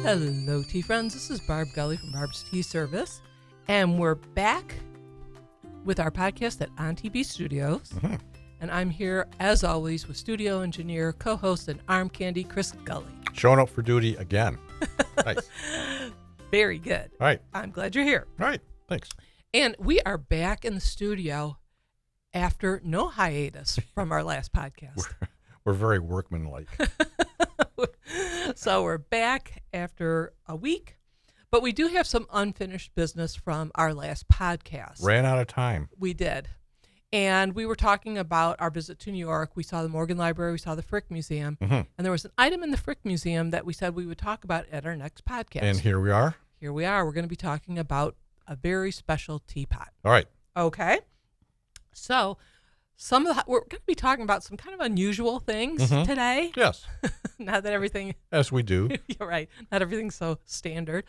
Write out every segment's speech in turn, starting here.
Hello, tea friends. This is Barb Gully from Barb's Tea Service, and we're back with our podcast at On TV Studios. Mm-hmm. And I'm here, as always, with studio engineer, co-host, and arm candy, Chris Gully. Showing up for duty again. Nice. Very good. All right. I'm glad you're here. All right. Thanks. And we are back in the studio after no hiatus from our last podcast. We're very workmanlike. So we're back after a week, but we do have some unfinished business from our last podcast. Ran out of time. We did. And we were talking about our visit to New York. We saw the Morgan Library. We saw the Frick Museum. Mm-hmm. And there was an item in the Frick Museum that we said we would talk about at our next podcast. And here we are. Here we are. We're going to be talking about a very special teapot. All right. Okay. So we're going to be talking about some kind of unusual things today. Yes. Not that everything... As we do. You're right. Not everything's so standard.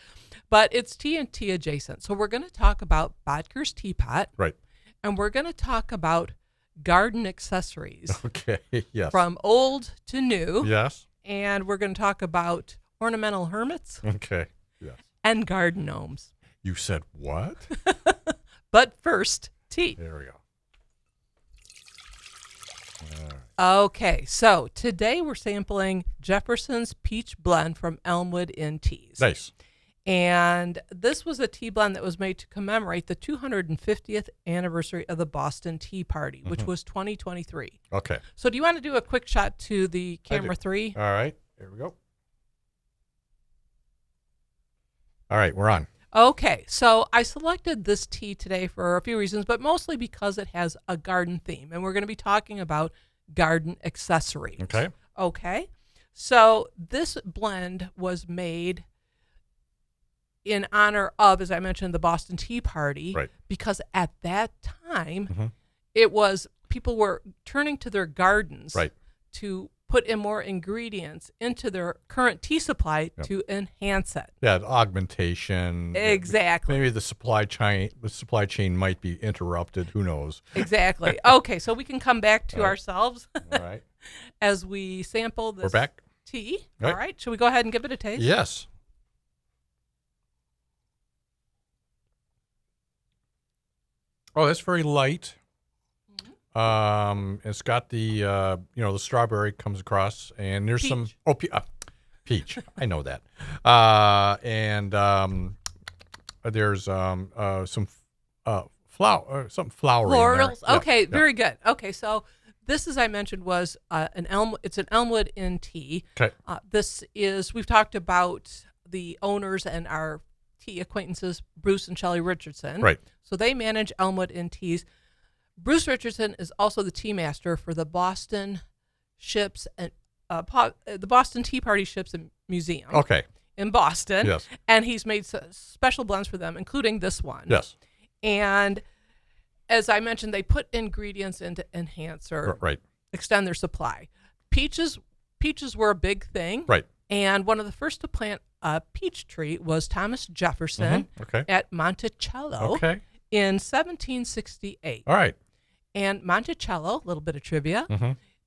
But it's tea and tea adjacent. So we're going to talk about Bottger's teapot. Right. And we're going to talk about garden accessories. Okay, yes. From old to new. Yes. And we're going to talk about ornamental hermits. Okay, yes. And garden gnomes. You said what? But first, tea. There we go. Okay, so today we're sampling Jefferson's Peach Blend from Elmwood Inn Teas. Nice. And this was a tea blend that was made to commemorate the 250th anniversary of the Boston Tea Party, which was 2023. Okay. So do you want to do a quick shot to the camera 3? All right, here we go. All right, we're on. Okay, so I selected this tea today for a few reasons, but mostly because it has a garden theme, and we're going to be talking about garden accessories. Okay. Okay, so this blend was made in honor of, as I mentioned, the Boston Tea Party, right. Because at that time, it was people were turning to their gardens right. to put in more ingredients into their current tea supply to enhance it. Yeah, augmentation. Exactly. Maybe the supply chain might be interrupted. Who knows? Exactly. Okay, so we can come back to ourselves All right. as we sample this We're back. tea. Right. All right. Should we go ahead and give it a taste? Yes. Oh, that's very light. It's got the the strawberry comes across, and there's Peach. Peach. I know that. And there's some something flowery. Florals. Yeah, Okay, yeah. very good. Okay, so this, as I mentioned, was it's an Elmwood Inn tea. Okay. We've talked about the owners and our tea acquaintances, Bruce and Shelley Richardson. Right. So they manage Elmwood Inn Teas. Bruce Richardson is also the tea master for the Boston Ships and the Boston Tea Party Ships and Museum. Okay. In Boston. Yes. And he's made special blends for them, including this one. Yes. And as I mentioned, they put ingredients in to enhance or extend their supply. Peaches were a big thing. Right. And one of the first to plant a peach tree was Thomas Jefferson at Monticello in 1768. All right. And Monticello, a little bit of trivia,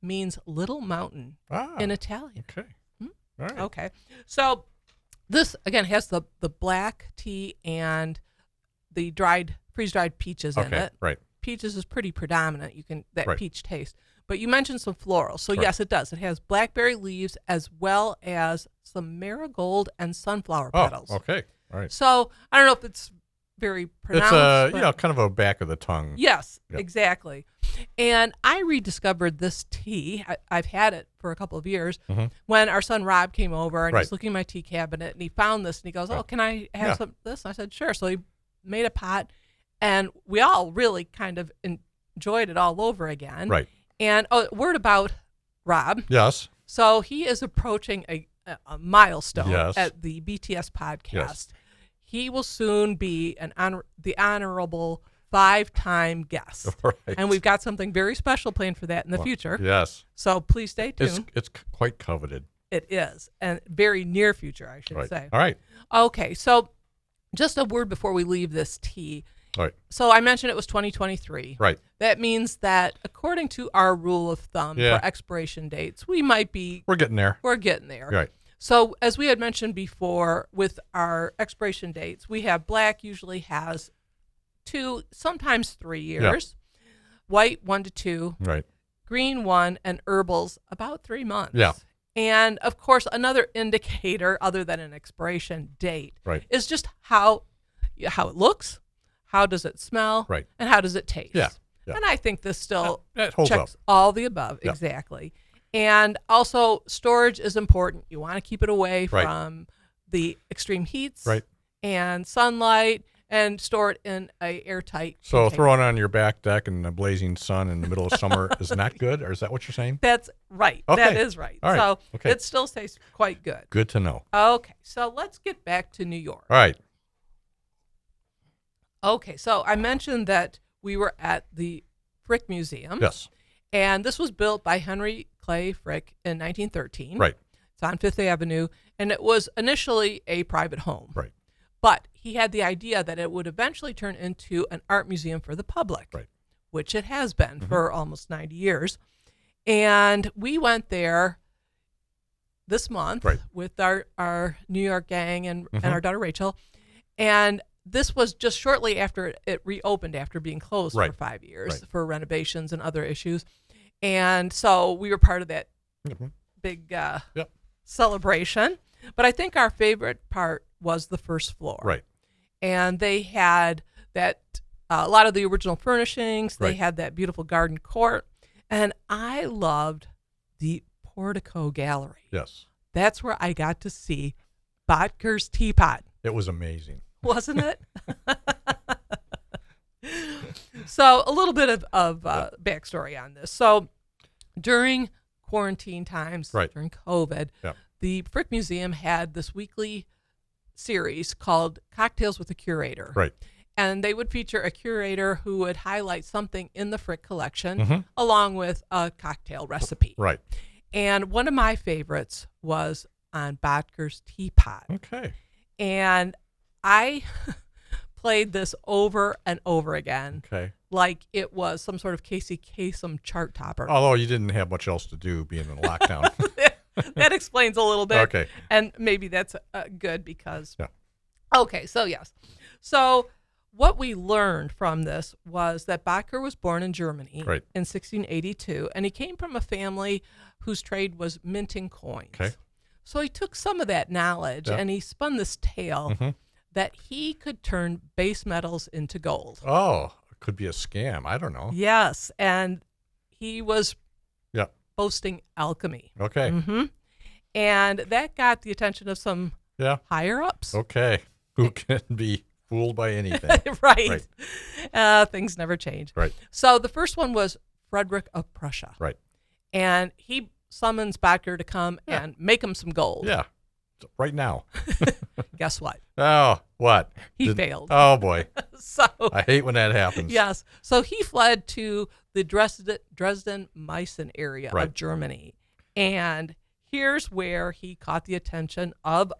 means little mountain in Italian. Okay. All right. Okay. So this, again, has the black tea and the freeze-dried peaches in it. Right. Peaches is pretty predominant. You can Right. peach taste. But you mentioned some florals. So, yes, it does. It has blackberry leaves as well as some marigold and sunflower petals. Oh, okay. All right. So I don't know if it's very pronounced. It's kind of a back of the tongue. Yes, Yep. exactly. And I rediscovered this tea. I've had it for a couple of years. When our son Rob came over and he was looking in my tea cabinet and he found this and he goes, "Oh, can I have some of this?" And I said, "Sure." So he made a pot, and we all really kind of enjoyed it all over again. Right. And word about Rob. Yes. So he is approaching a milestone Yes. at the BTS podcast. Yes. He will soon be the honorable 5-time guest. Right. And we've got something very special planned for that in the future. Yes. So please stay tuned. It's quite coveted. It is. And very near future, I should say. All right. Okay. So just a word before we leave this tea. All right. So I mentioned it was 2023. Right. That means that according to our rule of thumb for expiration dates, we're getting there. Right. So as we had mentioned before, with our expiration dates, we have black usually has 2, sometimes 3 years, white 1 to 2, Right. green 1, and herbals about 3 months. Yeah. And of course, another indicator other than an expiration date Right. is just how it looks, how does it smell, Right. and how does it taste. Yeah. Yeah. And I think this still That holds checks up. all the above. Yeah. Exactly. And also, storage is important. You want to keep it away Right. from the extreme heats Right. and sunlight, and store it in a airtight So container. throwing it on your back deck in the blazing sun in the middle of summer is not good, or is that what you're saying? That's right. Okay. That is right. All right. So Okay. it still tastes quite good. Good to know. Okay, so let's get back to New York. All right. Okay, so I mentioned that we were at the Frick Museum. Yes. And this was built by Henry Clay Frick in 1913. Right. It's on Fifth Avenue, and it was initially a private home. Right. But he had the idea that it would eventually turn into an art museum for the public, Right. which it has been for almost 90 years. And we went there this month Right. with our New York gang and our daughter Rachel. And this was just shortly after it reopened after being closed Right. for 5 years Right. for renovations and other issues. And so we were part of that Mhm. big Yep. celebration. But I think our favorite part was the first floor. Right. And they had that a lot of the original furnishings. They Right. had that beautiful garden court. And I loved the portico gallery. Yes. That's where I got to see Bottger's teapot. It was amazing. Wasn't it? So a little bit of backstory on this. So during quarantine times, Right. during COVID, Yeah. the Frick Museum had this weekly series called Cocktails with a Curator. Right. And they would feature a curator who would highlight something in the Frick collection Mhm. along with a cocktail recipe. Right. And one of my favorites was on Bottger's teapot. Okay. And I played this over and over again, Okay. like it was some sort of Casey Kasem chart topper. Although you didn't have much else to do being in lockdown. That explains a little bit. Okay. And maybe that's good because. Yeah. Okay, so yes. So what we learned from this was that Bottger was born in Germany Right. in 1682, and he came from a family whose trade was minting coins. Okay. So he took some of that knowledge Yeah. and he spun this tale Mhm. that he could turn base metals into gold. Oh, it could be a scam. I don't know. Yes, and he was Yeah. boasting alchemy. Okay. hmm And that got the attention of some Yeah. higher ups. Okay. Who can be fooled by anything? Right. Things never change. Right. So the first one was Frederick of Prussia. Right. And he summons Bottger to come Yeah. and make him some gold. Yeah. So right now. Guess what? Oh, what? He failed. Oh, boy. So I hate when that happens. yes. So he fled to the Dresden-Meissen area Right. of Germany. And here's where he caught the attention of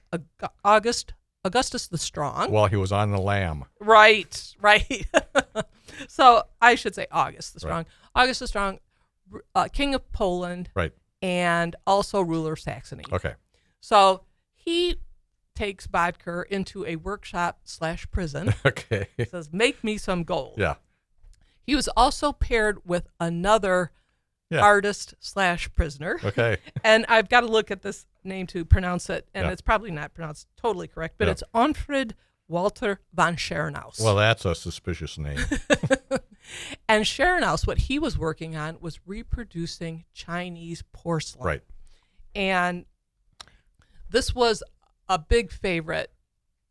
Augustus the Strong. While he was on the lam. Right. So I should say August the Strong. Right. August the Strong, King of Poland, Right. and also ruler of Saxony. Okay. So he takes Bottger into a workshop/prison. Okay. Says, make me some gold. Yeah. He was also paired with another Yeah. artist/prisoner. Okay. And I've got to look at this name to pronounce it, and Yeah. it's probably not pronounced totally correct, but Yeah. it's Onfrid Walter von Schernhaus. Well, that's a suspicious name. And Schernhaus, what he was working on was reproducing Chinese porcelain. Right. And this was a big favorite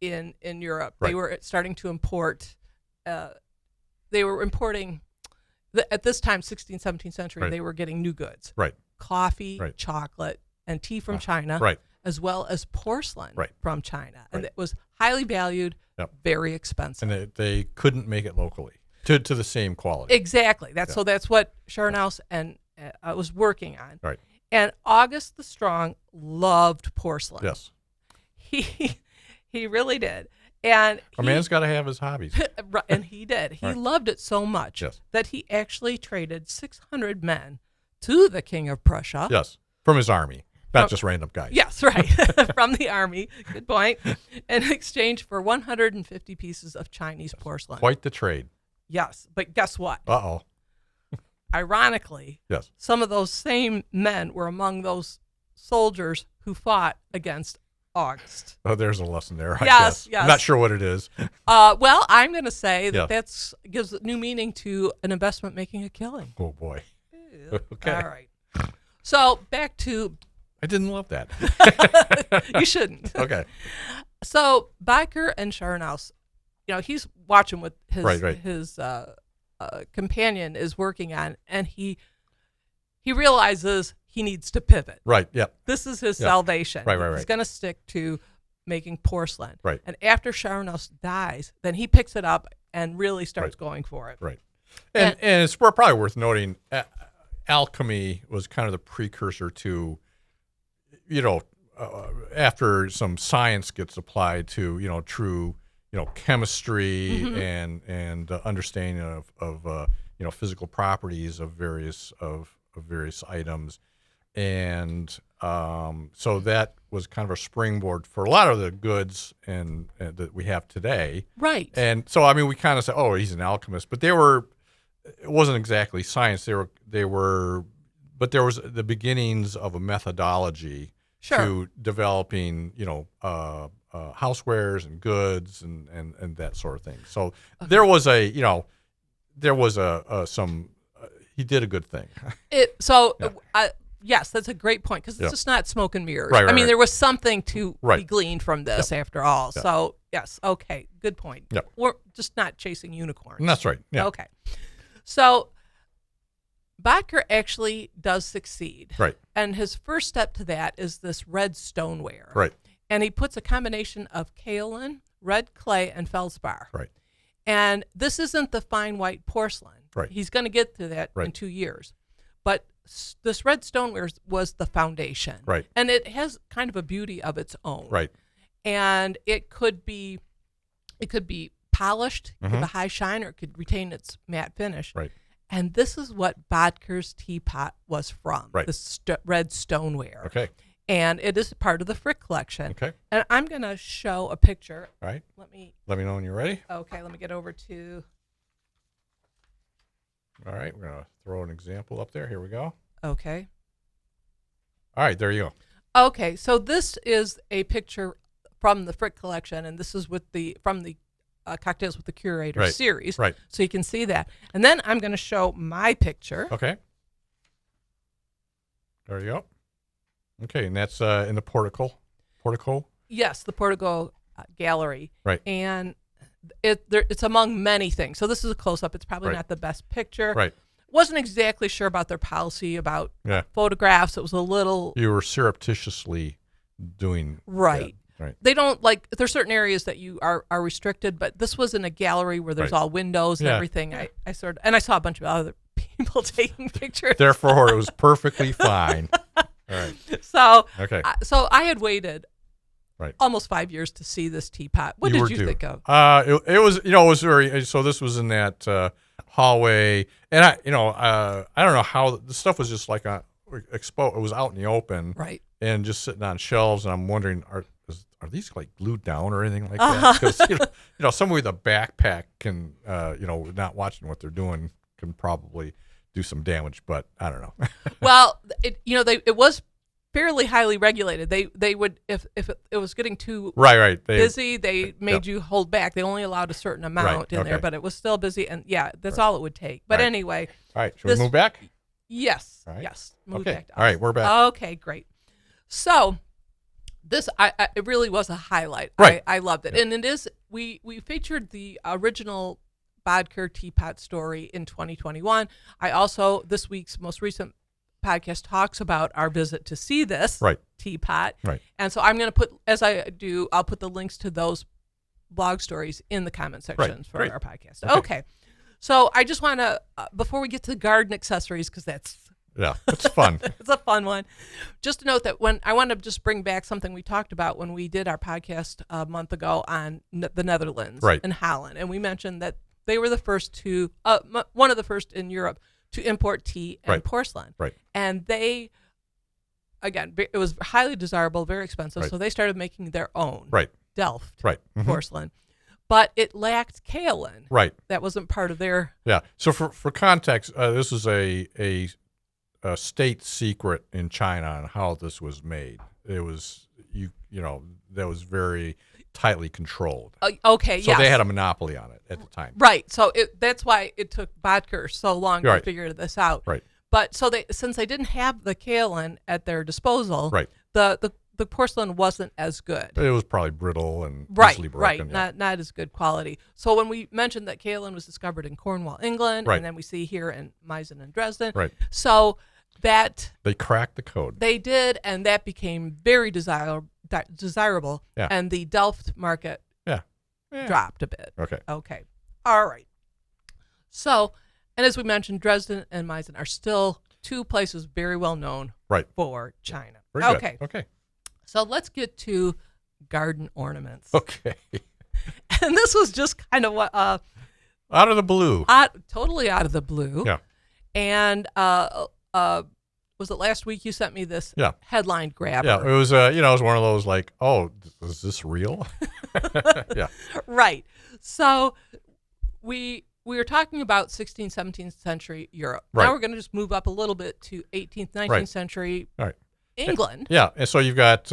in Europe. Right. They were starting to import. They were importing. At this time, 16th, 17th century, Right. they were getting new goods. Right. Coffee, Right. chocolate, and tea from China. Right. As well as porcelain Right. from China. And Right. it was highly valued, Yep. very expensive. And they couldn't make it locally to the same quality. Exactly. Yeah. So that's what Schernhaus and was working on. Right. And August the Strong loved porcelain. Yes. He really did. And A man's got to have his hobbies. and he did. He Right. loved it so much Yes. that he actually traded 600 men to the King of Prussia. Yes. From his army. Not just random guys. Yes, right. From the army. Good point. In exchange for 150 pieces of Chinese porcelain. Quite the trade. Yes, but guess what? Uh-oh. Ironically, Yes. some of those same men were among those soldiers who fought against August. Oh, there's a lesson there, I Yes, guess. yes. I'm not sure what it is. Well, I'm going to say that Yes. gives new meaning to an investment making a killing. Oh, boy. Ew. Okay. All right. So back to... I didn't love that. You shouldn't. Okay. So Bottger and Scharnaus, he's watching what his his companion is working on, and he realizes he needs to pivot. Right. Yep. This is his salvation. Right. He's going to stick to making porcelain. Right. And after Scharnaus dies, then he picks it up and really starts going for it. Right. And it's probably worth noting, alchemy was kind of the precursor to, after some science gets applied to, true, chemistry and understanding of physical properties of various items. And so that was kind of a springboard for a lot of the goods and that we have today. Right. And so, I mean, we kind of say, oh, he's an alchemist, but it wasn't exactly science. They were, but there was the beginnings of a methodology to developing, housewares and goods and that sort of thing. So there was some, he did a good thing. Yes, that's a great point, because it's just not smoke and mirrors. Right, I mean, right. there was something to be gleaned from this after all. Yep. So, yes, okay, good point. Yep. We're just not chasing unicorns. And that's right. Yeah. Okay. So, Bottger actually does succeed. Right. And his first step to that is this red stoneware. Right. And he puts a combination of kaolin, red clay, and feldspar. Right. And this isn't the fine white porcelain. Right. He's going to get to that in 2 years. But this red stoneware was the foundation. Right. And it has kind of a beauty of its own. Right. And it could be polished, give a high shine, or it could retain its matte finish. Right. And this is what Bottger's teapot was from, right. the red stoneware. Okay. And it is part of the Frick collection. Okay. And I'm going to show a picture. All right. Let me know when you're ready. Okay, let me get over to... All right, we're going to throw an example up there. Here we go. Okay. All right, there you go. Okay, so this is a picture from the Frick collection, and this is from the Cocktails with the Curator series. Right. So you can see that. And then I'm going to show my picture. Okay. There you go. Okay, and that's in the portico. Portico? Yes, the Portico gallery. Right. And it's among many things. So this is a close-up. It's probably not the best picture. Right. Wasn't exactly sure about their policy about photographs. It was a little... You were surreptitiously doing... Right. That. Right. They don't there's certain areas that you are restricted, but this was in a gallery where there's all windows and everything. Yeah. I saw a bunch of other people taking pictures. Therefore, it was perfectly fine. All right. So, okay. So I had waited almost 5 years to see this teapot. What did you think of? It was, it was very, so this was in that hallway, and I don't know how, the stuff was just like exposed, it was out in the open. Right. And just sitting on shelves, and I'm wondering, are these like glued down or anything like that? Because someone with a backpack can, not watching what they're doing can probably do some damage, but I don't know. Well, it was fairly highly regulated. They would, if it was getting too busy, they made you hold back. They only allowed a certain amount in there, but it was still busy, and that's all it would take. But anyway, all right, should we move back? Yes, right. yes, move back to us. All right, we're back. Okay, great. So this, it really was a highlight. Right. I loved it, and it is. We featured the original Bottger teapot story in 2021. I also, this week's most recent podcast talks about our visit to see this teapot. Right. And so I'm going to put, as I do, I'll put the links to those blog stories in the comment sections for our podcast. Okay. So I just want to, before we get to the garden accessories, because it's fun. It's a fun one. Just to note that I want to just bring back something we talked about when we did our podcast a month ago on the Netherlands and Holland. And we mentioned that they were the first to, one of the first in Europe to import tea and porcelain. Right. And they again, it was highly desirable, very expensive, Right. so they started making their own Right. Delft Right. porcelain. But it lacked kaolin. Right. That wasn't part of their... Yeah. So for context, this is a state secret in China on how this was made. It was that was very tightly controlled. Okay, So yes. they had a monopoly on it at the time. Right. So that's why it took Bottger so long to Right. figure this out. Right. But since they didn't have the kaolin at their disposal, Right. the porcelain wasn't as good. It was probably brittle and Right, easily broken. right. Not as good quality. So when we mentioned that kaolin was discovered in Cornwall, England, Right. and then we see here in Meissen and Dresden. Right. So that They cracked the code. they did, and that became very desirable, Yeah. and the Delft market Yeah. dropped a bit. Okay. Okay. All right. So, and as we mentioned, Dresden and Meissen are still two places very well known Right. for China. Very good. Okay. Okay. So let's get to garden ornaments. Okay. And this was just kind of what Out of the blue. totally out of the blue. Yeah. And was it last week you sent me this Yeah. headline grabber? Yeah. It was it was one of those like, oh, is this real? Yeah. Right. So we were talking about 16th, 17th century Europe. Right. Now we're going to just move up a little bit to 18th, 19th Right. century All right. England. Yeah, and so you've got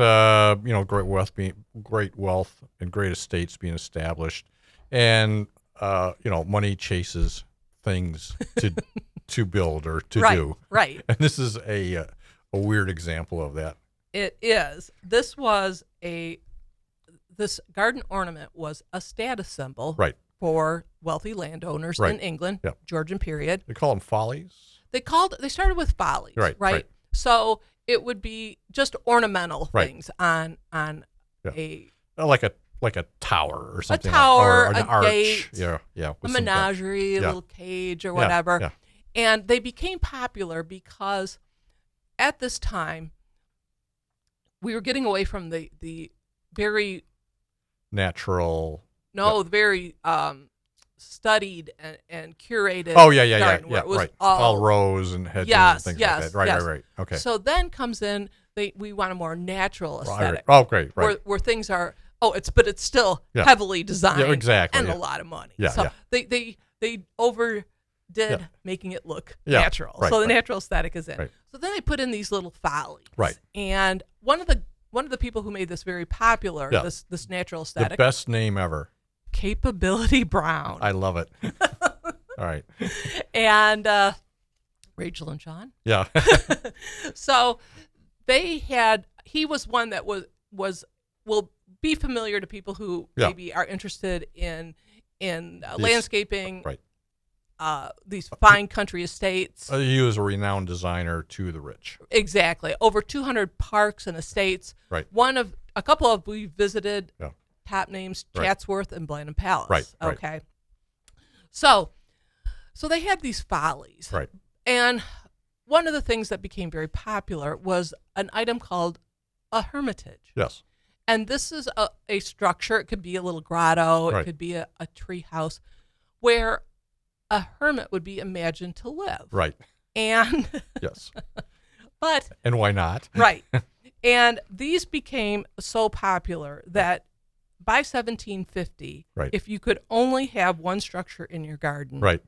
great wealth and great estates being established, and money chases things to build or to Right. do. Right. And this is a weird example of that. It is. This garden ornament was a status symbol Right. for wealthy landowners Right. in England, Yeah. Georgian period. They call them follies. They started with follies, Right, right. So it would be just ornamental Right. things on Yeah. a Like a tower or something. tower, or an a arch. gate, Yeah. a menagerie, a little cage or Yeah, whatever. yeah. And they became popular because at this time we were getting away from the very Natural. very studied and curated. Oh yeah. garden where it was Right. all- All rows and hedges Yes, and things yes, like that. Right. yes. Right. Okay. So then comes in we want a more natural aesthetic. Oh, great. Right. Where things are but it's still Yeah. heavily designed. Yeah, exactly, And yeah. a lot of money. Yeah, So yeah. they overdid Yeah. making it look Yeah, natural. right, So the right. natural aesthetic is in. Right. So then they put in these little follies. Right. And one of the people who made this very popular, Yeah. this natural The aesthetic, best name ever. Capability Brown. I love it. All right. And Rachel and Sean. Yeah. So he was one that will be familiar to people who Yeah. maybe are interested in Yes. landscaping, Right. these fine country estates. He was a renowned designer to the rich. Exactly. Over 200 parks and estates. Right. A couple of we visited, Yeah. top names, Right. Chatsworth and Blenheim Palace. Right, right. Okay. So they had these follies. Right. And one of the things that became very popular was an item called a hermitage. Yes. And this is a structure. It could be a little grotto. It Right. could be a tree house where a hermit would be imagined to live. Right. And, Yes. but, And why not? right. And these became so popular that by 1750, Right. if you could only have one structure in your garden, Right.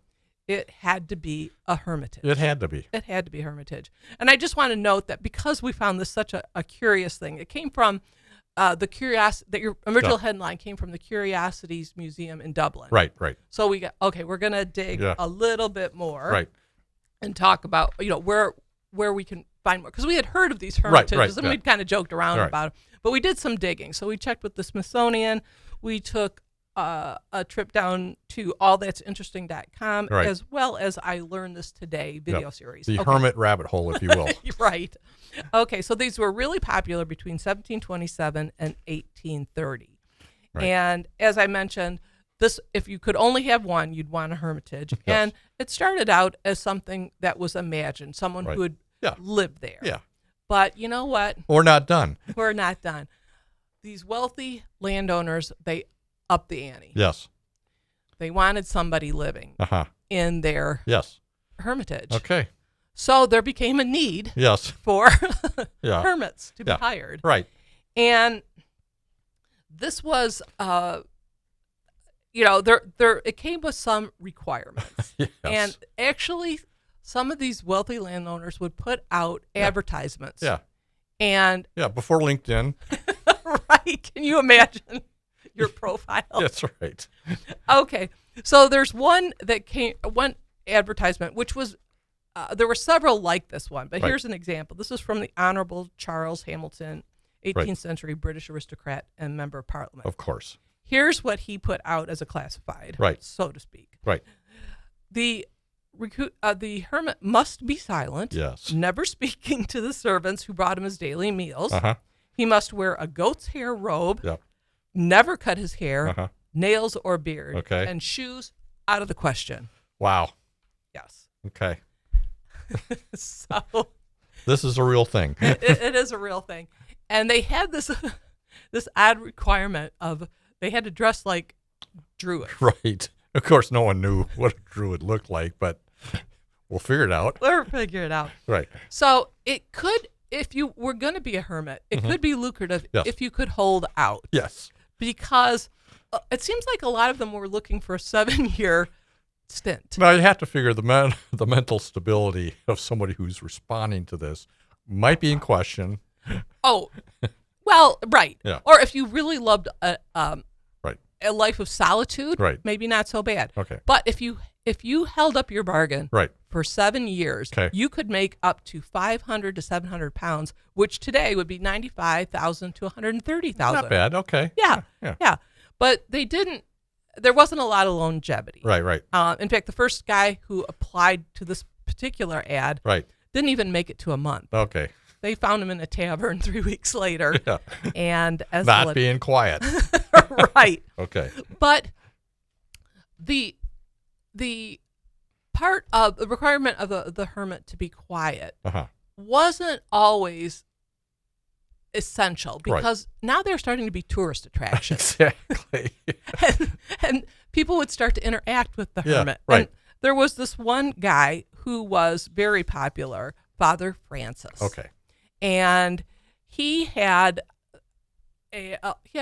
it had to be a hermitage. It had to be. It had to be hermitage. And I just want to note that because we found this such a curious thing, it came from your original headline came from the Curiosities Museum in Dublin. Right. Right. So we're going to dig Yeah. a little bit more Right. and talk about, where we can find more. Because we had heard of these Right, hermitages right, and yeah. we'd kind of joked around Right. about them. But we did some digging. So we checked with the Smithsonian. We took a trip down to allthat'sinteresting.com, Right. as well as I Learned This Today video Yep. series. The Okay. hermit rabbit hole, if you will. Right. Okay, so these were really popular between 1727 and 1830. Right. And as I mentioned, if you could only have one, you'd want a hermitage. Yes. And it started out as something that was imagined, someone Right. who would Yeah. live there. Yeah. But you know what? We're not done. We're not done. These wealthy landowners, they upped the ante. Yes. They wanted somebody living Uh huh. in their Yes. hermitage. Okay. So there became a need Yes. for Yeah. hermits to be Yeah. hired. Right. And this was, it came with some requirements. Yes. And actually, some of these wealthy landowners would put out advertisements. Yeah. And Yeah. Before LinkedIn. right, can you imagine your profile? That's right. Okay, so there's one advertisement, which was, there were several like this one, but Right. here's an example. This is from the Honorable Charles Hamilton, 18th Right. century British aristocrat and member of Parliament. Of course. Here's what he put out as a classified, Right. so to speak. Right. The hermit must be silent, Yes. never speaking to the servants who brought him his daily meals. Uh-huh. He must wear a goat's hair robe, Yep. never cut his hair, Uh-huh. nails or beard, Okay. and shoes out of the question. Wow. Yes. Okay. So This is a real thing. it is a real thing. And they had this this odd requirement of they had to dress like druids. Right. Of course, no one knew what a druid looked like, but we'll figure it out. We'll figure it out. Right. So it could, if you were going to be a hermit, it could be lucrative Yes. if you could hold out. Yes. Because it seems like a lot of them were looking for a 7-year stint. Now, you have to figure the mental stability of somebody who's responding to this might be in question. Oh, well, right. Yeah. Or if you really loved Right. a life of solitude, Right. maybe not so bad. Okay. But if you held up your bargain Right. for 7 years, Okay. you could make up to 500 to 700 pounds, which today would be 95,000 to 130,000. Not bad. Okay. Yeah, Yeah. yeah. But there wasn't a lot of longevity. Right. Right. In fact, the first guy who applied to this particular ad Right. didn't even make it to a month. Okay. They found him in a tavern 3 weeks later. Yeah. And as Not being quiet. right. Okay. But the part of the requirement of the hermit to be quiet Uh-huh. wasn't always essential, Right. because now they're starting to be tourist attractions. Exactly. and people would start to interact with the Yeah, hermit. right. And there was this one guy who was very popular, Father Francis. Okay. And he had a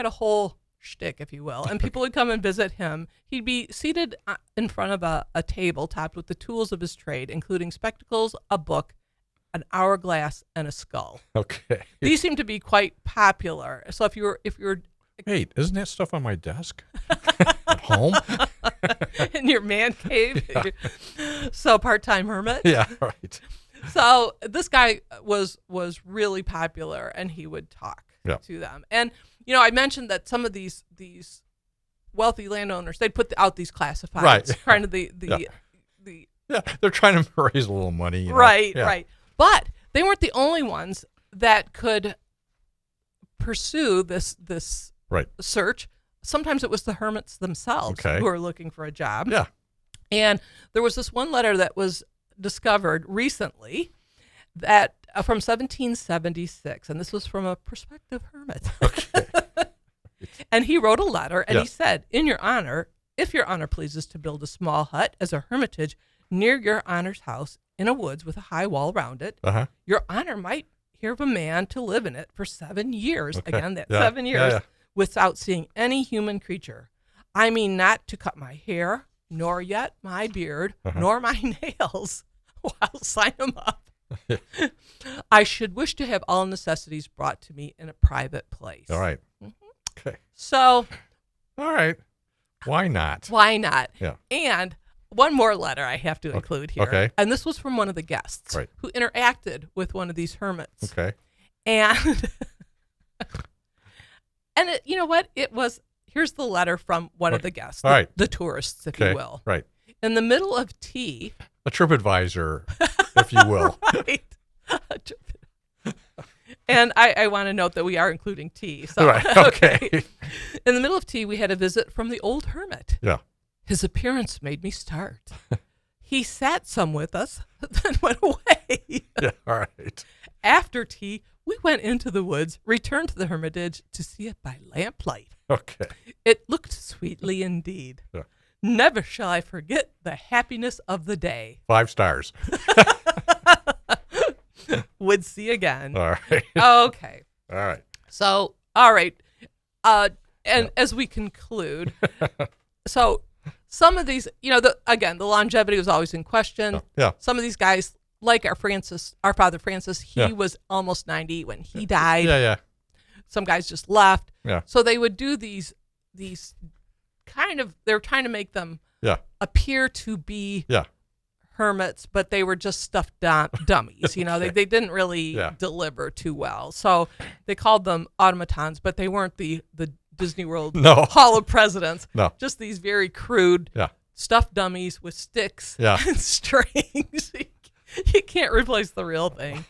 whole shtick, if you will, and people would come and visit him. He'd be seated in front of a table topped with the tools of his trade, including spectacles, a book, an hourglass, and a skull. Okay. These seem to be quite popular. So if you're Wait, isn't that stuff on my desk at home? in your man cave, Yeah. so part-time hermit. Yeah. Right. So this guy was really popular, and he would talk Yeah. to them. And I mentioned that some of these wealthy landowners, they'd put out these classifieds, Right. kind of the Yeah. They're trying to raise a little money. You know? right, Yeah. right. But they weren't the only ones that could pursue this Right. search. Sometimes it was the hermits themselves Okay. who were looking for a job. Yeah. And there was this one letter that was discovered recently that from 1776, and this was from a prospective hermit. Okay. And he wrote a letter, and he Yes. said, "In your honor, if your honor pleases to build a small hut as a hermitage near your honor's house in a woods with a high wall round it, Uh-huh. your honor might hear of a man to live in it for 7 years." Okay. Again, that Yeah. 7 years. Yeah. Without seeing any human creature. I mean, not to cut my hair, nor yet my beard, Uh-huh. nor my nails. Well, sign them up. I should wish to have all necessities brought to me in a private place. All right. Mhm. Okay. So, All right. Why not? why not? Yeah. And one more letter I have to include here. Okay. And this was from one of the guests Right. who interacted with one of these hermits. Okay. And and you know what? Here's the letter from one of the guests, All right. the tourists, if Okay. you will. Right. In the middle of tea, A TripAdvisor, if you will. right? And I want to note that we are including tea. So, Right. Okay. In the middle of tea, we had a visit from the old hermit. Yeah. His appearance made me start. He sat some with us, then went away. Yeah. All right. After tea, we went into the woods, returned to the hermitage to see it by lamplight. Okay. It looked sweetly indeed. Yeah. Never shall I forget the happiness of the day. 5 stars. would see again. All right. Okay. All right. So, all right. And as we conclude, so some of these, the longevity was always in question. Yeah. Some of these guys, like our father Francis, he was almost 90 when he died. Yeah. Some guys just left. Yeah. So they would do these kind of, they were trying to make them appear to be hermits, but they were just stuffed dummies. They didn't really deliver too well. So they called them automatons, but they weren't the Disney World Hall of Presidents. No. Just these very crude stuffed dummies with sticks and strings. You can't replace the real thing.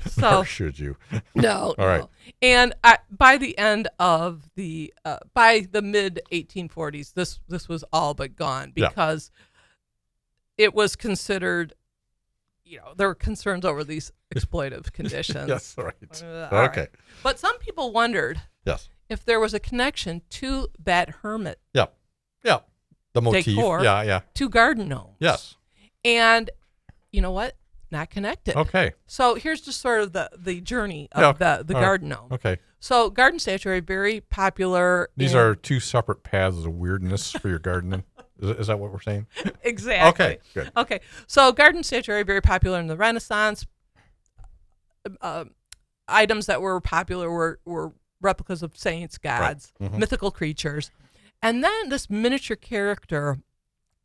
So, nor should you. No. All right. And by the end of by the mid 1840s, this was all but gone because it was considered, there were concerns over these exploitive conditions. Yes, right. Okay. Right. But some people wondered if there was a connection to that hermit Yeah. The motif. decor to garden gnomes. Yes. And you know what? Not connected. Okay. So here's just sort of the journey of the garden gnome. Okay. So garden statuary, very popular. These are two separate paths of weirdness for your gardening. Is that what we're saying? Exactly. Okay, good. Okay. So garden statuary, very popular in the Renaissance. Items that were popular were replicas of saints, gods, mythical creatures. And then this miniature character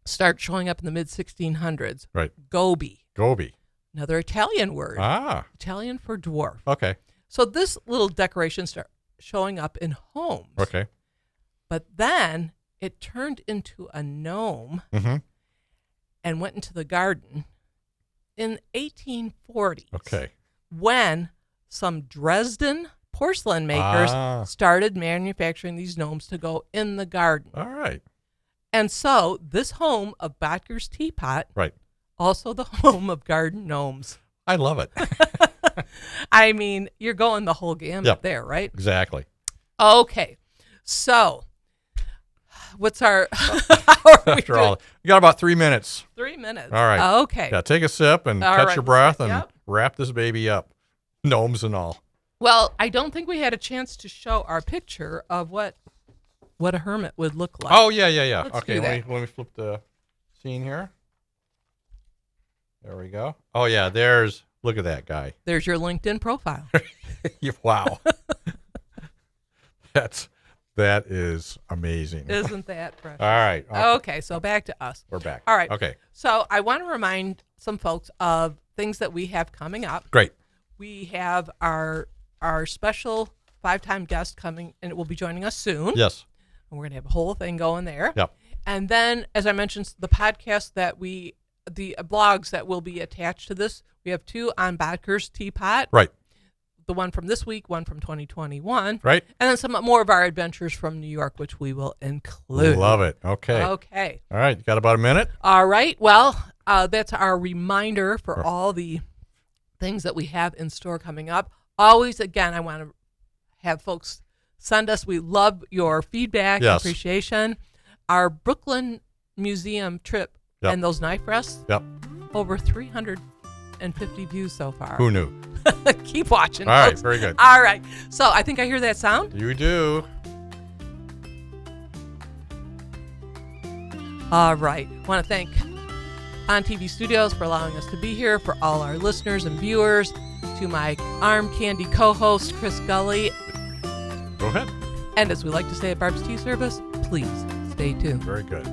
started showing up in the mid-1600s. Right. Goby. Another Italian word. Italian for dwarf. Okay. So this little decoration started showing up in homes. Okay. But then it turned into a gnome and went into the garden in 1840s. Okay. When some Dresden porcelain makers started manufacturing these gnomes to go in the garden. All right. And so this home of Bottger's teapot, also the home of garden gnomes. I love it. I mean, you're going the whole gamut there, right? Exactly. Okay. So what's our after all, you got about 3 minutes. 3 minutes. All right. Okay. Yeah, take a sip and catch your breath and wrap this baby up. Gnomes and all. Well, I don't think we had a chance to show our picture of what a hermit would look like. Oh, yeah. Let's Okay, do let me flip the scene here. There we go. Oh, yeah, look at that guy. There's your LinkedIn profile. Wow. That is amazing. Isn't that precious? All right. Okay, so back to us. We're back. All right. Okay. So I want to remind some folks of things that we have coming up. Great. We have our special 5-time guest coming, and it will be joining us soon. Yes. And we're going to have a whole thing going there. Yep. And then, as I mentioned, the podcast the blogs that will be attached to this, we have 2 on Bottger's teapot. Right. The one from this week, one from 2021. Right. And then some more of our adventures from New York, which we will include. Love it. Okay. Okay. All right. You got about a minute? All right. Well, that's our reminder for all the things that we have in store coming up. Always, again, I want to have folks send us. We love your feedback, appreciation. Our Brooklyn Museum trip and those knife rests. Yep. Over 350 views so far. Who knew? Keep watching. All right. Folks. Very good. All right. So I think I hear that sound. You do. All right. I want to thank On TV Studios for allowing us to be here, for all our listeners and viewers, to my arm candy co-host, Chris Gully. Go ahead. And as we like to say at Barb's Tea Service, please stay tuned. Very good.